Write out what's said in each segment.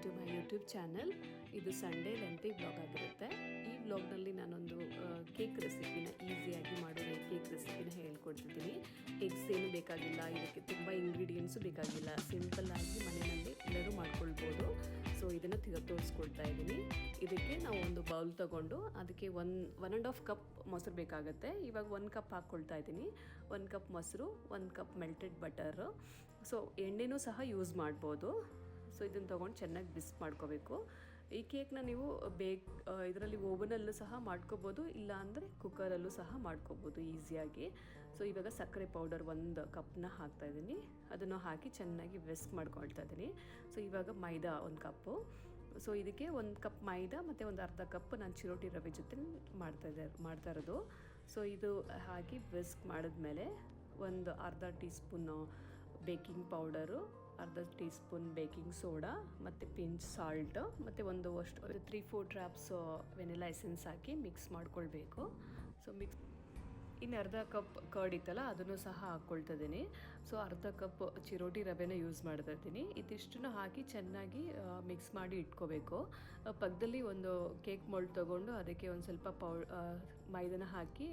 To my YouTube channel. ಇದು Sunday lengthy vlog ಆಗಿರುತ್ತೆ. ಈ ವ್ಲಾಗ್ನಲ್ಲಿ ನಾನೊಂದು ಕೇಕ್ ರೆಸಿಪಿನ ಈಸಿಯಾಗಿ ಮಾಡೋ ಕೇಕ್ ರೆಸಿಪಿನ ಹೇಳ್ಕೊಡ್ತಿದ್ದೀನಿ. ಎಗ್ಸ್ ಏನು ಬೇಕಾಗಿಲ್ಲ, ಇದಕ್ಕೆ ತುಂಬ ಇಂಗ್ರೀಡಿಯೆಂಟ್ಸು ಬೇಕಾಗಿಲ್ಲ, ಸಿಂಪಲ್ಲಾಗಿ ಮನೆಯಲ್ಲಿ ಎಲ್ಲರೂ ಮಾಡ್ಕೊಳ್ಬೋದು. ಸೊ ಇದನ್ನು ತೋರಿಸ್ಕೊಡ್ತಾ ಇದ್ದೀನಿ. ಇದಕ್ಕೆ ನಾವು ಒಂದು ಬೌಲ್ ತೊಗೊಂಡು ಅದಕ್ಕೆ 1.5 ಕಪ್ ಮೊಸರು ಬೇಕಾಗುತ್ತೆ. ಇವಾಗ 1 ಕಪ್ ಹಾಕ್ಕೊಳ್ತಾ ಇದ್ದೀನಿ. 1 ಕಪ್ ಮೊಸರು, 1 ಕಪ್ ಮೆಲ್ಟೆಡ್ ಬಟರು. ಸೊ ಎಣ್ಣೆನೂ ಸಹ ಯೂಸ್ ಮಾಡ್ಬೋದು. ಸೊ ಇದನ್ನು ತೊಗೊಂಡು ಚೆನ್ನಾಗಿ ಬಿಸಿ ಮಾಡ್ಕೋಬೇಕು. ಈ ಕೇಕ್ನ ನೀವು ಇದರಲ್ಲಿ ಓವನಲ್ಲೂ ಸಹ ಮಾಡ್ಕೋಬೋದು, ಇಲ್ಲ ಅಂದರೆ ಕುಕ್ಕರಲ್ಲೂ ಸಹ ಮಾಡ್ಕೋಬೋದು ಈಸಿಯಾಗಿ. ಸೊ ಇವಾಗ ಸಕ್ಕರೆ ಪೌಡರ್ 1 ಕಪ್ನ ಹಾಕ್ತಾಯಿದ್ದೀನಿ. ಅದನ್ನು ಹಾಕಿ ಚೆನ್ನಾಗಿ ವಿಸ್ಕ್ ಮಾಡ್ಕೊಳ್ತಾ ಇದ್ದೀನಿ. ಸೊ ಇವಾಗ ಮೈದಾ 1 ಕಪ್ಪು. ಸೊ ಇದಕ್ಕೆ 1 ಕಪ್ ಮೈದಾ ಮತ್ತು ಒಂದು ಅರ್ಧ ಕಪ್ ನಾನು ಚಿರೋಟಿ ರವೆ ಜೊತೆ ಮಾಡ್ತಾ ಇರೋದು. ಸೊ ಇದು ಹಾಕಿ ವಿಸ್ಕ್ ಮಾಡಿದ್ಮೇಲೆ ಒಂದು ಅರ್ಧ ಟೀ ಸ್ಪೂನು ಬೇಕಿಂಗ್ ಪೌಡರು, ಅರ್ಧ ಟೀ ಸ್ಪೂನ್ ಬೇಕಿಂಗ್ ಸೋಡಾ ಮತ್ತು ಪಿಂಚ್ ಸಾಲ್ಟ್ ಮತ್ತು ಒಂದು 3-4 ಡ್ರಾಪ್ಸ್ ವೆನಿಲಾ ಎಸೆನ್ಸ್ ಹಾಕಿ ಮಿಕ್ಸ್ ಮಾಡ್ಕೊಳ್ಬೇಕು. ಸೊ ಇನ್ನು ಅರ್ಧ ಕಪ್ ಕರ್ಡ್ ಇತ್ತಲ್ಲ ಅದನ್ನು ಸಹ ಹಾಕ್ಕೊಳ್ತಾ ಇದ್ದೀನಿ. ಸೊ ಅರ್ಧ ಕಪ್ ಚಿರೋಟಿ ರವೆನ ಯೂಸ್ ಮಾಡ್ತಾ ಇದ್ದೀನಿ. ಇದಿಷ್ಟನ್ನು ಹಾಕಿ ಚೆನ್ನಾಗಿ ಮಿಕ್ಸ್ ಮಾಡಿ ಇಟ್ಕೋಬೇಕು. ಪಕ್ಕದಲ್ಲಿ ಒಂದು ಕೇಕ್ ಮೋಲ್ಡ್ ತೊಗೊಂಡು ಅದಕ್ಕೆ ಒಂದು ಸ್ವಲ್ಪ ಮೈದಾನ ಹಾಕಿ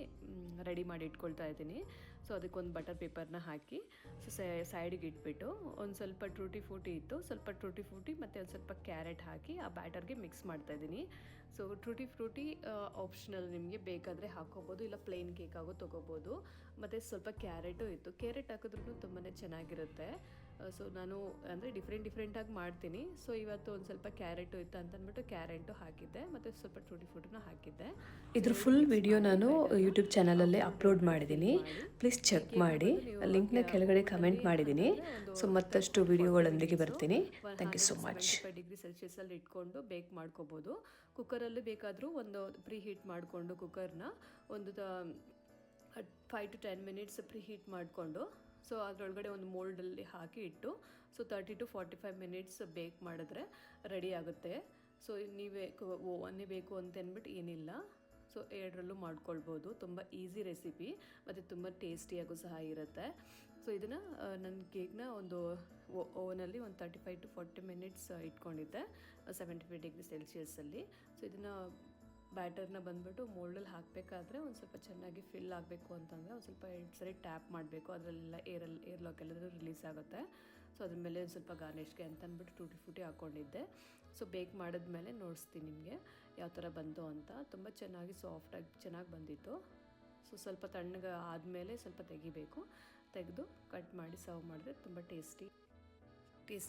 ರೆಡಿ ಮಾಡಿ ಇಟ್ಕೊಳ್ತಾ ಇದ್ದೀನಿ. ಸೊ ಅದಕ್ಕೊಂದು ಬಟರ್ ಪೇಪರ್ನ ಹಾಕಿ ಸೊ ಸೈಡಿಗೆ ಇಟ್ಬಿಟ್ಟು ಒಂದು ಸ್ವಲ್ಪ ಟೂಟಿ ಫ್ರೂಟಿ ಇತ್ತು, ಸ್ವಲ್ಪ ಟೂಟಿ ಫ್ರೂಟಿ ಮತ್ತು ಒಂದು ಸ್ವಲ್ಪ ಕ್ಯಾರೆಟ್ ಹಾಕಿ ಆ ಬ್ಯಾಟರ್ಗೆ ಮಿಕ್ಸ್ ಮಾಡ್ತಾ ಇದ್ದೀನಿ. ಸೊ ಟೂಟಿ ಫ್ರೂಟಿ ಆಪ್ಷನಲ್, ನಿಮಗೆ ಬೇಕಾದರೆ ಹಾಕ್ಕೋಬೋದು, ಇಲ್ಲ ಪ್ಲೇನ್ ಕೇಕ್ ಆಗೋ ತೊಗೋಬೋದು. ಮತ್ತು ಸ್ವಲ್ಪ ಕ್ಯಾರೆಟು ಇತ್ತು, ಕ್ಯಾರೆಟ್ ಹಾಕಿದ್ರೂ ತುಂಬಾ ಚೆನ್ನಾಗಿರುತ್ತೆ. ಸೊ ನಾನು ಅಂದರೆ ಡಿಫ್ರೆಂಟಾಗಿ ಮಾಡ್ತೀನಿ. ಸೊ ಇವತ್ತು ಒಂದು ಸ್ವಲ್ಪ ಕ್ಯಾರೆಟು ಇತ್ತು ಅಂತಂದ್ಬಿಟ್ಟು ಕ್ಯಾರೆಟು ಹಾಕಿದ್ದೆ ಮತ್ತು ಸ್ವಲ್ಪ ಟೂಟಿ ಫ್ರೂಟಿನ ಹಾಕಿದ್ದೆ. ಇದ್ರ ಫುಲ್ ವಿಡಿಯೋ ನಾನು ಯೂಟ್ಯೂಬ್ ಚಾನಲಲ್ಲೇ ಅಪ್ಲೋಡ್ ಮಾಡಿದ್ದೀನಿ, ಪ್ಲೀಸ್ ಚೆಕ್ ಮಾಡಿ. ಲಿಂಕ್ನ ಕೆಳಗಡೆ ಕಮೆಂಟ್ ಮಾಡಿದ್ದೀನಿ. ಸೊ ಮತ್ತಷ್ಟು ವಿಡಿಯೋಗಳೊಂದಿಗೆ ಬರ್ತೀನಿ. Thank you so much. 75 degree ಸೆಲ್ಸಿಯಸಲ್ಲಿ ಇಟ್ಕೊಂಡು ಬೇಕ್ ಮಾಡ್ಕೋಬೋದು. ಕುಕ್ಕರಲ್ಲಿ ಬೇಕಾದರೂ ಒಂದು ಪ್ರೀ ಹೀಟ್ ಮಾಡಿಕೊಂಡು ಕುಕ್ಕರ್ನ ಒಂದು 5 to 10 ಮಿನಿಟ್ಸ್ ಪ್ರೀ ಹೀಟ್ ಮಾಡಿಕೊಂಡು ಸೊ ಅದರೊಳಗಡೆ ಒಂದು ಮೋಲ್ಡಲ್ಲಿ ಹಾಕಿ ಇಟ್ಟು ಸೊ 30 to 45 ಮಿನಿಟ್ಸ್ ಬೇಕ್ ಮಾಡಿದ್ರೆ ರೆಡಿ ಆಗುತ್ತೆ. ಸೊ ನೀವೇ ಓವನ್ನೇ ಬೇಕು ಅಂತ ಅಂದ್ಬಿಟ್ಟು ಏನಿಲ್ಲ, ಸೊ ಎರಡರಲ್ಲೂ ಮಾಡ್ಕೊಳ್ಬೋದು. ತುಂಬ ಈಸಿ ರೆಸಿಪಿ ಮತ್ತು ತುಂಬ ಟೇಸ್ಟಿಯಾಗೂ ಸಹ ಇರುತ್ತೆ. ಸೊ ಇದನ್ನು ನನ್ನ ಕೇಕ್ನ ಒಂದು ಓವನಲ್ಲಿ ಒಂದು 35 to 40 ಮಿನಿಟ್ಸ್ ಇಟ್ಕೊಂಡಿದ್ದೆ 75 ಡಿಗ್ರಿ ಸೆಲ್ಸಿಯಸಲ್ಲಿ. ಸೊ ಇದನ್ನು ಬ್ಯಾಟರ್ನ ಬಂದುಬಿಟ್ಟು ಮೋಲ್ಡಲ್ಲಿ ಹಾಕಬೇಕಾದ್ರೆ ಒಂದು ಸ್ವಲ್ಪ ಚೆನ್ನಾಗಿ ಫಿಲ್ ಆಗಬೇಕು ಅಂತಂದರೆ ಒಂದು ಸ್ವಲ್ಪ 8 ಸರಿ ಟ್ಯಾಪ್ ಮಾಡಬೇಕು. ಅದರಲ್ಲೆಲ್ಲ ಏರ್ ಲಾಕ್ ಎಲ್ಲರೂ ರಿಲೀಸ್ ಆಗುತ್ತೆ. ಸೊ ಅದ್ರ ಮೇಲೆ ಒಂದು ಸ್ವಲ್ಪ ಗಾರ್ನಿಷ್ಗೆ ಅಂತ ಅಂದ್ಬಿಟ್ಟು ಟೂಟಿ ಫ್ರೂಟಿ ಹಾಕ್ಕೊಂಡಿದ್ದೆ. ಸೊ ಬೇಕ್ ಮಾಡಿದ್ಮೇಲೆ ನೋಡಿಸ್ತೀನಿ ನಿಮಗೆ ಯಾವ ಥರ ಬಂತು ಅಂತ. ತುಂಬ ಚೆನ್ನಾಗಿ ಸಾಫ್ಟಾಗಿ ಚೆನ್ನಾಗಿ ಬಂದಿತ್ತು. ಸೊ ಸ್ವಲ್ಪ ತಣ್ಣಗೆ ಆದಮೇಲೆ ಸ್ವಲ್ಪ ತೆಗಿಬೇಕು, ತೆಗೆದು ಕಟ್ ಮಾಡಿ ಸರ್ವ್ ಮಾಡಿದ್ರೆ ತುಂಬ ಟೇಸ್ಟಿ.